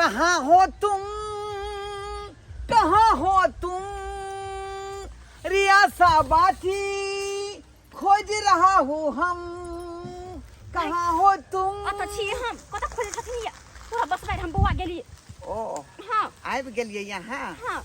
कहाँ हो तुम, कहाँ हो तुम, रियासा बाटी खोज रहा हूँ हम, कहाँ हो तुम। अत छी हम कत खोजे छथिन या तोरा बस बैठ हम बौआ गेली। ओ हां आबि गेलिए यहाँ। हां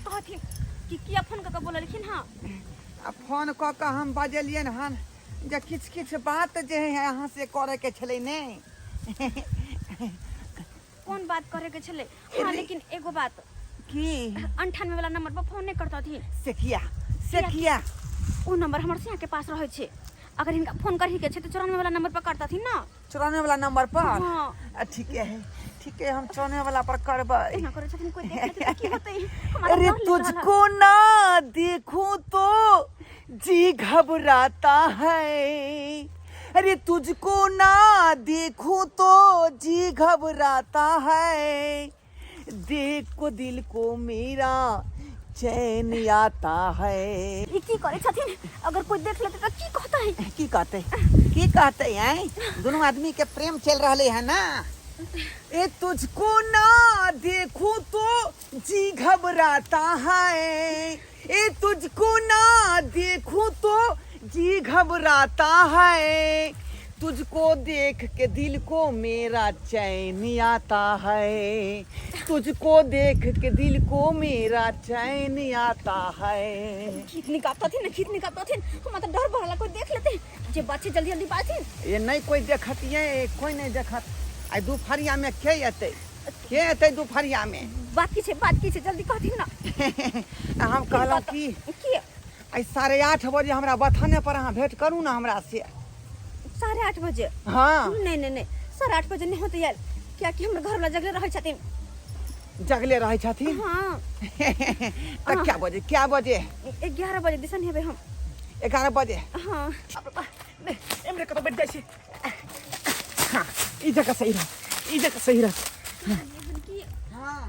कहथिन कि किया फोन क के बोललखिन। हां फोन क के हम बजलियन हन जे किछ किछ बात जे है यहाँ से करे के छले ने। कौन बात करे के छले। हां लेकिन एगो बात की 98 वाला नंबर पर फोन नहीं करता थी। से किया वो नंबर हमर से के पास रहे छे। अगर इनका फोन करही के छे तो 94 वाला नंबर पर करता थी ना। 94 वाला नंबर पर। हां ठीक है हम 94 वाला पर करबै। ना करे छथिन कोई देख ले की होतै। अरे तुझको ना देखूं तो जी घबराता है, अरे तुझको ना देखूं तो जी घबराता है, देख को दिल को मेरा चैन आता है। ये की करे छथिन अगर कोई देख लेते तो की कहता है। की कहते हैं दोनों आदमी के प्रेम चल रहे है ना। ए तुझको ना देखूं तो जी घबराता है, ए तुझको ना देखूं तो जी घबराता है, तुझको देख के दिल को मेरा चैन आता है, तुझको देख के दिल को मेरा चैन आता है। गीत निकालता थी हम तो डर भरला कोई देख लेते जे बच्चे जल्दी जल्दी बाजी। ये नहीं कोई देखत ये कोई नहीं देखत। आई दोपहरिया में के अते दोपहरिया में बात की छे जल्दी कहथिन ना। हम कहलौं कि आई 8:30 बजे हमरा बथाने पर अहाँ भेंट करू ना हमरा से। 8:30 बजे। हाँ नहीं 8:30 बजे नहीं होते यार। क्या कि हमर घर वाला जगले रहे छथिन। जगले रहे छथिन। हाँ तो क्या बजे 11 बजे दिसन हेबे हम। 11 बजे। हाँ एमरे कतो बैठ जाय। हाँ ई जगह सही रह। हाँ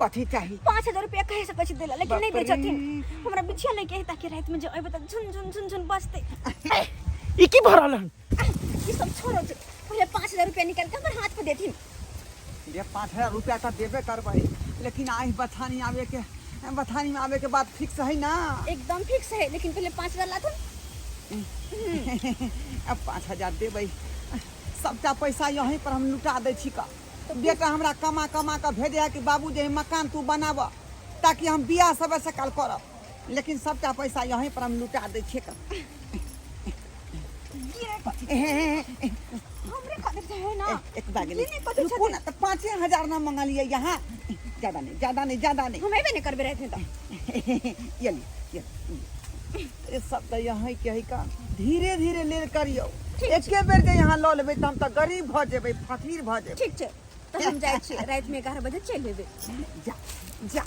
कथी चाहिए। 5000 रुपया कहे से पैसे देला लेकिन नहीं दे छथिन। हमरा बिछिया नहीं कहे ताकि रात में जो अबे त झुन बजते। ई की भरलन। ई सब छोड़ो पहले 5000 रुपया निकाल के हमर हाथ पे देथिन। ये 5000 रुपया तो देबे करबै लेकिन आई बथानी में आवे के बाद फिक्स है ना। एकदम फिक्स है लेकिन पहले 5000 लाथुन। अब 5000 देबै सबटा पैसा यहीं पर हम लुटा दै छी का। तो बेटा हमरा कमा के भेजे है कि बाबू जे मकान तू बनाब ताकि हम बियाह सब से काल करब, लेकिन सबटा पैसा यहीं पर हम लुटा दै छी का। हमरे खातिर है ना एक बागली रुको ना तो 5000 ना मंगा लिए यहाँ। ज्यादा नहीं हम एबे नहीं करबे रहते तो। ये ये सब तो यहाँ के है का धीरे ले करियो। एके बेर जे यहाँ ल लेबै त हम त गरीब भ जेबै, फकीर भ जेबै। ठीक छै तो हम जाय छी रात में 11 बजे चल लेबे। जा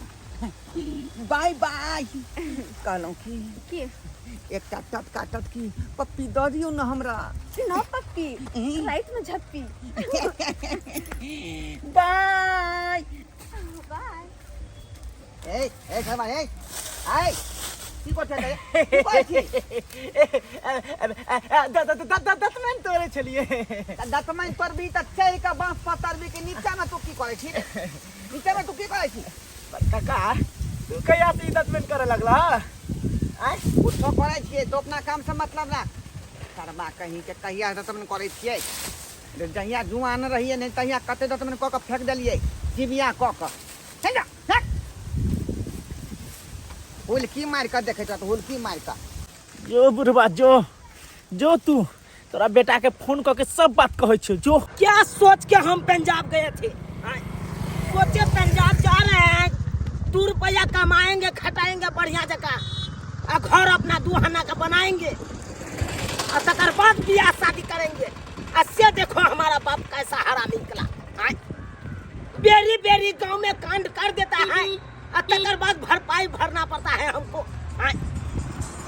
बाय कहलौं कि एक टट की पप्पी द दियो ना हमरा। ना पप्पी रात में झप्पी। बाय ए खमा आई की करते दतमन तोरे छलिए। दतमन पर भी त चल का बांस पतर भी के नीचा में तू की करे छी। नीचा में तू की करे छी काका। तू कहिया से दतमन करे लगला। आय उठो करे छी तो अपना काम से मतलब ना करबा कहीं के कहिया दतमन करे छिए। जहिया जुआन रहिए नहीं तहिया कते दतमन क के फेंक देलिए जीविया क के। है ना हुलकी मार कर देखे तो हुलकी मार कर। जो बुढ़वा जो तू तोरा बेटा के फोन करके सब बात कहे छो। जो क्या सोच के हम पंजाब गए थे। सोचे पंजाब जा रहे हैं 2 रुपया कमाएंगे खटाएंगे बढ़िया जगह और घर अपना दुहाना का बनाएंगे और तकर बाद बियाह शादी करेंगे। ऐसे देखो हमारा बाप कैसा हरा निकला। बेरी गांव में कांड कर देता है और तकर बाद भरपाई भरना पड़ता है हमको।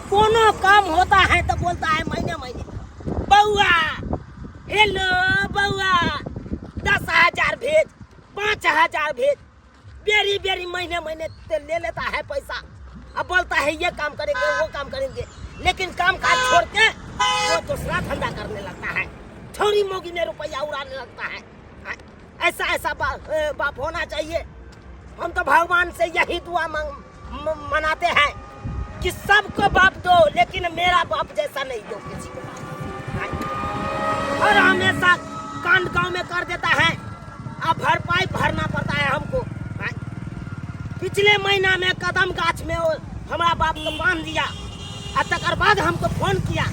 कोनो काम होता है तो बोलता है महीने बउआ हेलो बउआ 10,000 भेज 5,000 भेज। बेरी महीने ले लेता है पैसा अब बोलता है ये काम करेंगे वो काम करेंगे, लेकिन काम काज छोड़ के वो दूसरा धंधा करने लगता है। छोरी मोगी में रुपया उड़ाने लगता है। ऐसा ऐसा बाप होना चाहिए। हम तो भगवान से यही दुआ मनाते हैं कि सबको बाप दो, लेकिन मेरा बाप जैसा नहीं दो किसी को। और हमेशा कांड गांव में कर देता है, अब भरपाई भरना पड़ता है हमको। पिछले महीना में कदम गाछ में हमारा बाप को बांध दिया और तकर बाद हमको फोन किया,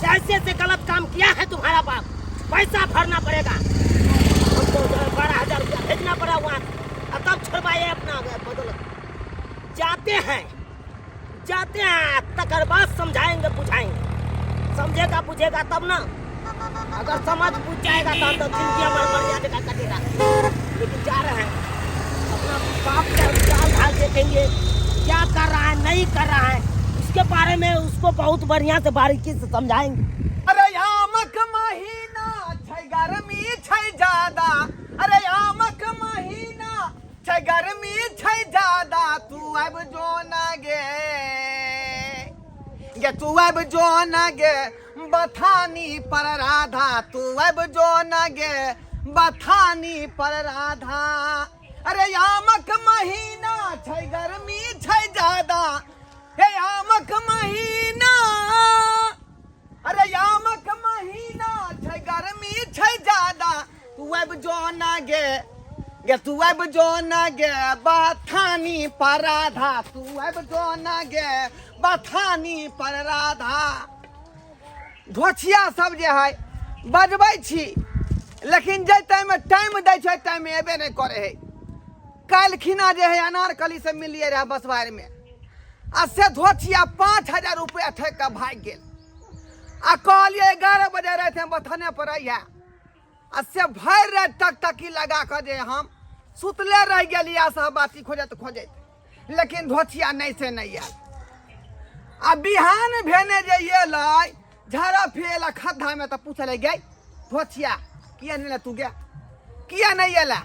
ऐसे से गलत काम किया है तुम्हारा बाप, पैसा भरना पड़ेगा, हमको 12,000 रुपया भेजना पड़ा वहाँ, और तब छुड़वाइए अपना बदल। जाते हैं तकर बाद समझाएंगे बुझाएंगे, समझेगा बुझेगा तब ना। अगर समझ बुझ जाएगा तो जिंदगी हमारा बढ़ जाएगा कटेगा। लेकिन जा रहे हैं अपना बाप का चाल ढाल देखेंगे, क्या कर रहा है नहीं कर रहा है, उसके बारे में उसको बहुत बढ़िया से बारीकी से समझाएंगे। अरे आमक महीना छै गर्मी छै ज्यादा, अरे आमक महीना छै गर्मी छै ज्यादा, तू अब जो न गे तू अब जो न गे बथानी पर राधा, तू अब जो न गे बथानी पर राधा। अरे आमक महीना छै गर्मी छै ज्यादा, हे आमक महीना, अरे आमक महीना छै गर्मी छै ज्यादा, तू अब जो न गे तू अब जो न गे बथानी पर राधा, तू अब जो न गे बथानी पर राधा। ढोछिया सब जे है बजबै छी, लेकिन जे टाइम दै छै टाइम में एबे नहीं करे है। कल खिना जे है अनारकली से मिलिए रहे बसवार में, आ से ढोछिया 5,000 रुपया ठेक के भाग गेल। आ कहलिए 11 बजे रहे थे बथाने पर रहिए, आ से भर रात टकटकी लगा कर जे हम सुतले रह गेलिए सहबाती खोजत, लेकिन ढोछिया नहीं से नहीं आयल। आ बिहान भेने जे अलै झाड़ा फिरेला खद्धा में, तो पूछले गई ढोछिया किया नहीं तू गया, किया नहीं अला,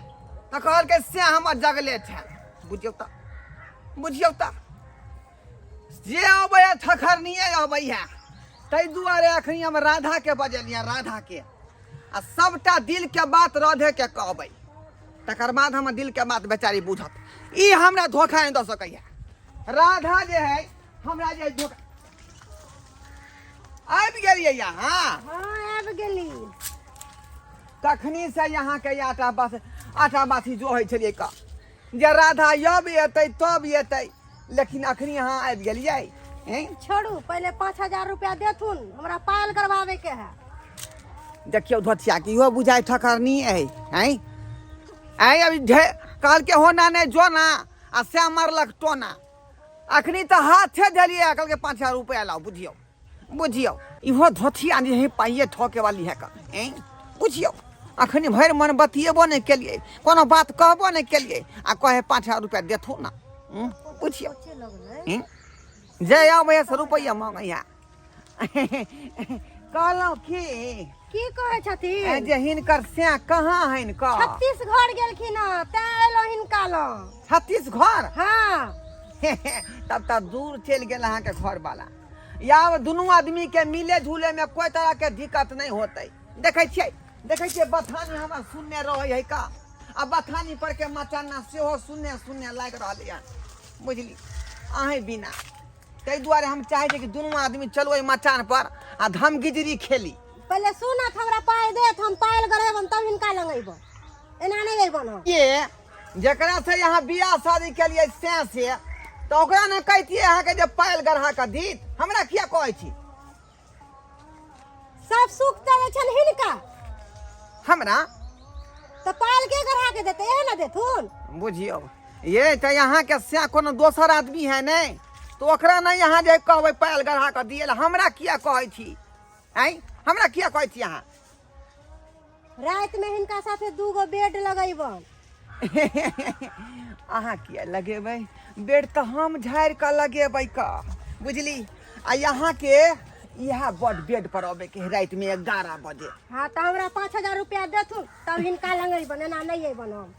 तो कहल के से हम जगले थे। बुझियो त जे अबै ठखरनिए अबै है, तै दुआरे अखनी हम राधा के बजलिया, राधा के आ सबटा दिल के बात राधे के कहबै, तकर बाद हम दिल के बात बेचारी बुझत। ई हमरा धोखा नहीं दे सकैया। राधा जे है हमरा जे धोखा आबि गेलिए यहाँ। हाँ आबि गेली। तखनी से यहाँ के आटा बाथी जो है छलिए का जे राधा अब एतै तब एतै, लेकिन अखनी यहाँ आबि गेलिए। छोड़ू, पहले 5,000 रुपया देथुन, हमरा पायल करवावे के है। देखियो धोतिया की इहो बुझाई ठकरनी है। अभी कहल के होना नहीं जो ना, आ से मारलक टोना। अखनी तो हाथे धलिए, कहल के 5,000 रुपया लाओ। बुझियो इहो धोतिया जे है पाइए ठोके वाली है का। बुझियो अखनी भर मन बतिएबो नहीं केलिए, कोनो बात कहबो नहीं केलिए, आ कहे 5,000 रुपया देथु ना। बुझियो जे आबै से रुपया मांगैया। कहलौं की कहे छथिन जे हिनकर से कहाँ है इनका 36 घर गेलखिन, तैं एलो हिनका लग। 36 घर? हाँ। तब तक दूर चल गए अहाँ के घर वाला। या दोनों आदमी के मिले जुले में कोई तरह के दिक्कत नहीं होते। देखे छिए बथानी हमारा सुनने रहे है का, आ बथानी पर के मचाना सेहो सुनने लाग रहा है। बुझली अहे बिना तै दुआरे हम चाहे कि दोनों आदमी चलो मचान पर आ धम गिजरी खेली। पहले सुनत हमरा पाय देत, हम पायल गरेबन तब हिनका लगेबो, एना नहीं अइबन हम। ये जकरा से यहाँ बियाह शादी के लिए से तो ओकरा ने कहतिए अहाँ के जे पायल गढ़ा के दीत, हमरा किया कहै छी? सब सुख देवे छन हिनका, हमरा तो पायल के गढ़ा के देते, एहे ना देथुन। बुझियो ये तो यहाँ के से कोनो दोसर आदमी है नहीं, तो ओकरा नहीं यहाँ जे कहबै पायल गढ़ा के दिए, हमरा किया कहै छी? हमरा किया कहै छी अहाँ? रात में हिनका साथे 2 गो बेड लगेबन। अहाँ किया लगेबै बेड? तो हम झाड़ के लगेबै का, बुझली। आ यहाँ के यह बड बेड पर अबे के रात में 11 बजे। हाँ तो हमरा 5,000 रुपया देथुन, तब हिनका लगेबन, एना नहीं अइबन हम।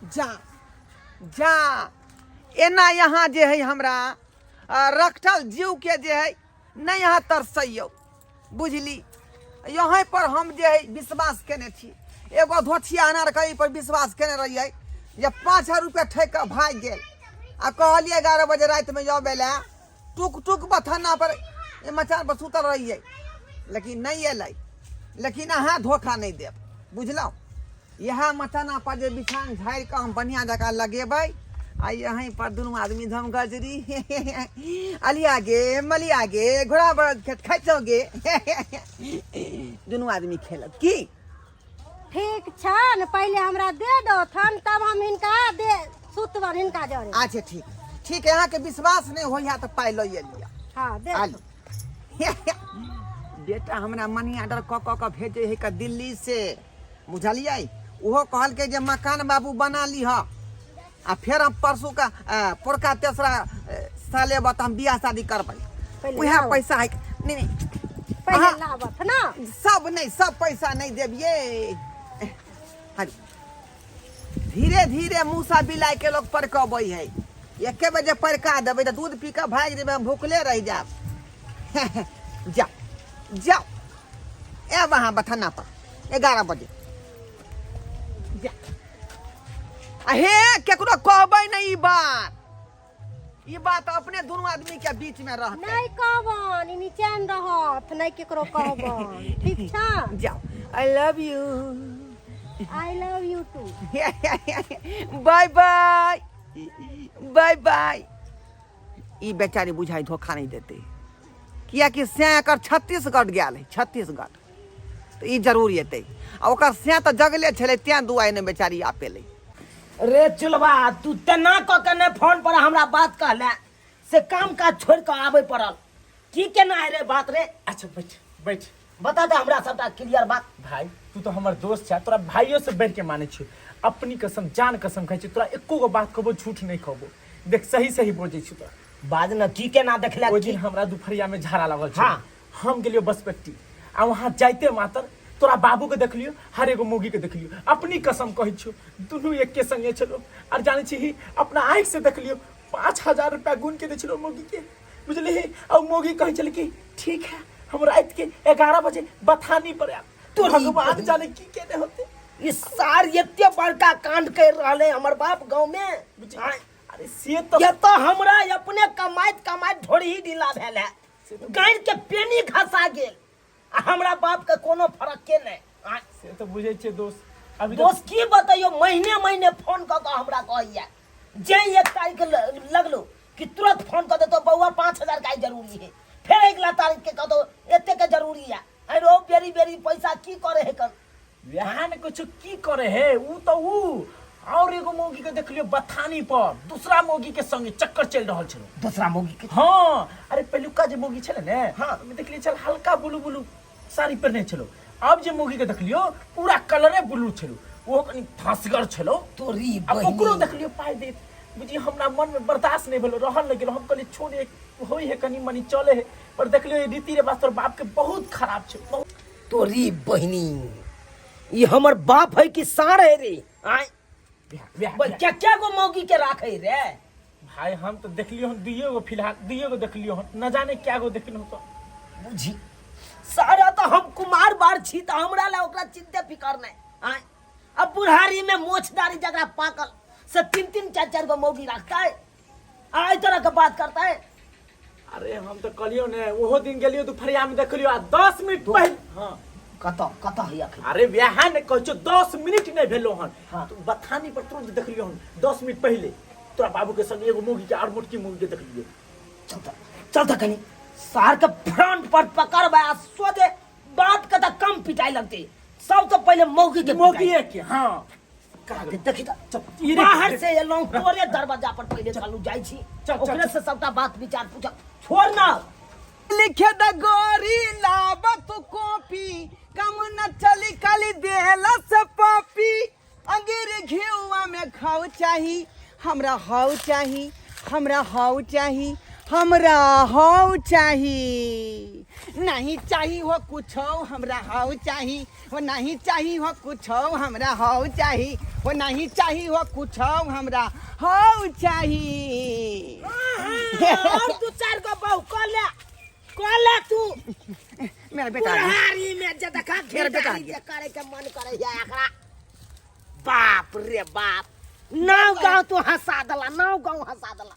जा एना यहाँ जे है हमरा रखल जीव के जे है नहीं यहाँ तरसैयो, बुझली। यहाँ पर हम जे है विश्वास केने छी एगो धोथिया अनार कहीं पर विश्वास केने रहिए जे 5,000 रुपया ठेक के भाग गेल आ कहलिए 11 बजे रात में जाओ बेला टुक टुक बथाना पर मचान पर सुतल रहिए लेकिन नहीं अलै लेकिन अहाँ धोखा नहीं देब बुझलौ यहाँ मचाना पर जे बिछान झाड़ि के हम बढ़िया जगह लगेबै आ यहीं पर दुनू आदमी धम गजरी अलिया गे मलिया गे घोड़ा बड़ खैचोगे दुनू आदमी खेलत की ठीक छन पहले हमरा दे दो थन तब हम हिनका दे सुतवन हिनका जरे अच्छा ठीक ठीक यहाँ के विश्वास नहीं होइहा तो पाइ लइए लिया हां दे आली बेटा हमरा मनी ऑर्डर क भेजे है का दिल्ली से बुझलिए उहो कहल के जे मकान बाबू बना ली ह आ फिर हम परसों का पोरका तेसरा साले बत हम बियाह शादी करबै उहा पैसा है नहीं नहीं पहले लावत ना सब नहीं सब पैसा नहीं देबिए धीरे धीरे मूसा बिलाई के लोग परकबै है एके बजे परका देबै त दूध पी के भाग जेबै हम भूखले रह जाब जाओ जाओ ए वहां बथाना पर 11 बजे अहे केकरो कहबै नहीं ई बात अपने दोनों आदमी के बीच में रहते नहीं कहबन ई नीचेन रहत नहीं केकरो कहबन ठीक छ जाओ I love you too bye bye bye bye ई बेचारी बुझाई धोखा नहीं देते किया कि से कर छत्तीसगढ़ गेल है छत्तीसगढ़ तो ई जरूर एते आ ओकर से तो जगले छले त्या दुआई ने बेचारी आपेले रे चुलवा तू तना क के ने फोन पर हमरा बात कहले से काम काज छोड़ के आवे पड़ल की केना है रे बात रे अच्छा बैठ बैठ बता दे हमरा सबटा क्लियर बात भाई तू तो हमर दोस्त छ तोरा भाइयों से बढ़ के माने छी अपनी कसम जान कसम खाइ छी तोरा एको गो बात कहबो झूठ नहीं कहबो देख सही सही बोलै छी तोरा बाद न की केना देखला ओ दिन हमरा दुपहरिया में झाड़ा लागल छ हाँ। हम गेलियो बसपट्टी आ वहां जाइते मातर तोरा बाबू के देखलियो हर एगो मोगी के देखलियो अपनी कसम कहै छियो दुनू एके संगे चलो और जाने छी अपना आंख से देखलियो 5,000 रुपया गुन के दे छलो मोगी के बुझले और मोगी कहै छल कि ठीक है हम रात के 11 बजे बथानी पर आ तो भगवान जाने की केने होते इस सार एते बड़का कांड कर रहले हमर बाप गांव में अरे से तो ये तो हमरा अपने कमाइत ढोरी ही ढीला भेल है गाय के पेनी घसा गेल आ हमरा बाप के कोनो फर्क के नहीं से तो बुझे छे दोस्त अभी दोस्त की बताइयो महीने महीने फोन क के हमरा कहैया जे 1 तारीख लगलो कि तुरंत फोन कर दे तो बउआ 5,000 का जरूरी है फिर अगला तारीख के कह दो एते के जरूरी है अरे ओ बेरी बेरी पैसा की करे है कर बिहान कुछ की करे है ऊ तो ऊ और एगो मोगी के देखलियो बथानी पर दूसरा मोगी के संगे चक्कर चल रहल छलो दूसरा मोगी के हां अरे पहलुका जे मोगी छले ने हाँ। में देखलिए चल हल्का ब्लू ब्लू साड़ी पहने छलो अब जे मोगी के देखलियो पूरा कलरे ब्लू छलो वो कनी फासगर छलो तोरी अब ओकरो देखलियो पाई दे बुझी हमरा मन में बर्दाश्त नहीं भेलो रहल लगे हम कहली छोड़े होई है कनी मनी चले है पर देखलियो रीति रे बात बाप के बहुत खराब छे तोरी बहिनी ये हमर बाप है कि सार है रे आय क्या क्या गो मौगी के राखे रे भाई हम तो देखलियो हम दुइयो गो फिलहाल दुइयो गो देखलियो हम न जाने क्या गो देखलियो तो बुझी सारा तो हम कुमार बार छी त हमरा ला ओकरा चिंता फिकर नहीं आय अब बुढ़ारी में मोछदारी जगह पाकल से 3-3 4-4 गो मौगी रखता है आई तरह का बात करता है अरे हम तो कलियो ने ओहो दिन गेलियो दुपहरिया में देखलियो आ 10 मिनट पहले हां कत है अखन अरे बिहान ने कहछो 10 मिनट नहीं भेलो हन हाँ। तू बथानी पर तुरंत देखलियो हन 10 मिनट पहले तोरा बाबू के संग एगो मोगी के और मोटकी मोगी के देखलियो चलता कनी सार के फ्रंट पर पकड़ बा सोदे बात का कम पिटाई लगती सब तो पहले मौगी के मोगी है के हां देखी बाहर से एलो तोरे दरवाजा पर पहले चलू जाई छी ओकरे से सबटा बात विचार पूछ छोड़ ना लिखे द गोरी लाबत कॉपी कम न चली काली देहला से पापी अंगीर घिउआ में खाऊ चाही हमरा हाउ चाही हमरा हाउ चाही हमरा हाउ चाही नहीं चाही हो कुछ हमरा हाउ चाही वो नहीं चाही हो कुछ हमरा हाउ चाही वो नहीं चाही हो कुछ हमरा हाउ चाही और 2-4 गो बहु कॉल ले तू मेरा बेटा आ गया। कुल्हाड़ी में जे देखा मेरा बेटा आ घेर गया। करे के मन करे है एकरा। बाप रे बाप, नाव गाँव तू हंसा दला, नाव गाँव हंसा दला।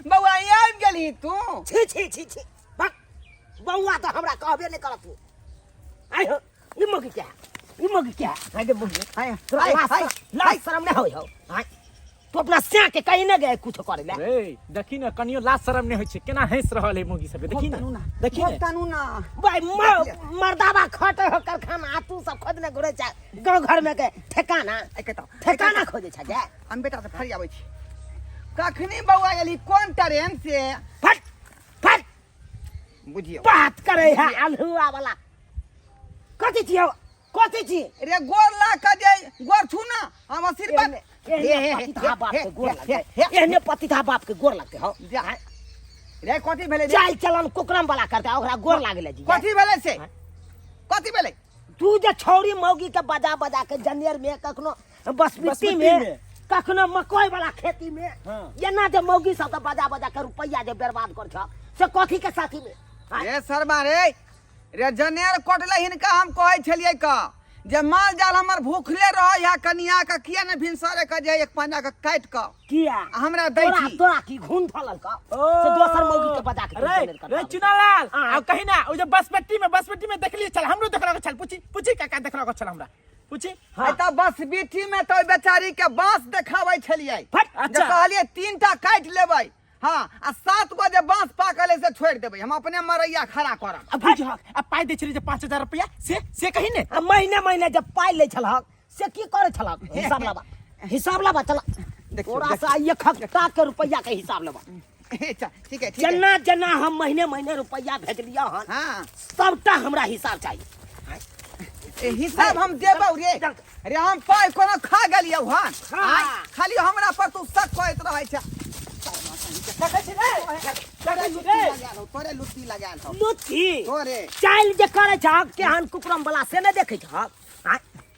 बउआ आ गेली तू। छी छी छी छी, बक बउआ तो हमरा कहबे नहीं करत तू। आई हो, ई मगी क्या, ई मगी क्या, आगे बुझ हाय तोरा हाय लाज हाय लाज शरम नहीं होई हो। हाय तू अपना स्या के कहीं न गए कुछ करे ले। रे देखी ना कनियो लाज शरम नहीं होय छै, केना हंस रहल है मुगी सब, देखी ना देखी ना। तानू ना भाई मर्दाबा खटे हो कारखाना आ तू सब खोदने घुरे छ गांव घर में के ठिकाना ठिकाना खोजे छ जे। हम बेटा से फरी आबै छी। कखनी बउआ गेली कोन ट्रेन से? फट फट बुझियो बात करे है अलहुआ वाला। कथि छियो कथि छी? रे गोर ला के जे गोर छू ना हम आशीर्वाद एहने पतिथा बाप के गोर लगे, एहने पतिथा बाप के गोर लगते हो। रे कथी भेलै? चाल चलन कुकरम वाला करते ओकरा गोर लागले जी। कथी भेलै से? कथी भेलै? तू जे छौरी मौगी के बजा बजा के जनेर में कखनो बसबिट्टी में कखनो मकई वाला खेती में एना जे मौगी सब के बजा बजा के रुपया जे बर्बाद कर छ से कथी के साथी में? रे शर्मा रे जनेर कोटले हिनका हम कहै छलियै का जे माल जाल हमर भूखले रहै है कनिया के किया ने भिनसरे के जे एक पांजा के काट के किया हमरा दै तोरा छी। तोरा की घून फलल का से दोसर मौगी के बजा के रे जनेर रे कर। चुनालाल आ कहीं ना ओ जे बसपट्टी में देखली चल हमरो देखला के चल पूछी का देखला के चल हमरा पूछी। हां त बस बीठी में तो बेचारी के बांस देखाबै छलियै। फट जे अच्छा कहलियै 3टा काट लेबै हां आ 7 गो जे बांस पाकले से छोड़ देबै, हम अपने मरैया खड़ा करब। अब बुझ अब पाई दे छली जे 5000 रुपया से कहीं ने आ महीने महीने जब पाई ले छलहक से की करे छलहक? हिसाब लाबा चल तोरा से एक हफ्ता के रुपया के हिसाब लेबा। अच्छा ठीक है जना जना हम महीने महीने रुपया भेजलिया हन हां सबटा हमरा हिसाब चाहिए। हिसाब हम देबौ रे। अरे हम पाई कोनो खा गेलियौ हन हाँ। खाली हमरा पर तू शक करैत रहै छ। देखै छी रे तोरे लुत्ती लगाल हौ लुच्ची तोरे। चाइल जे करे छ केहन कुकरम वाला से न देखे छ।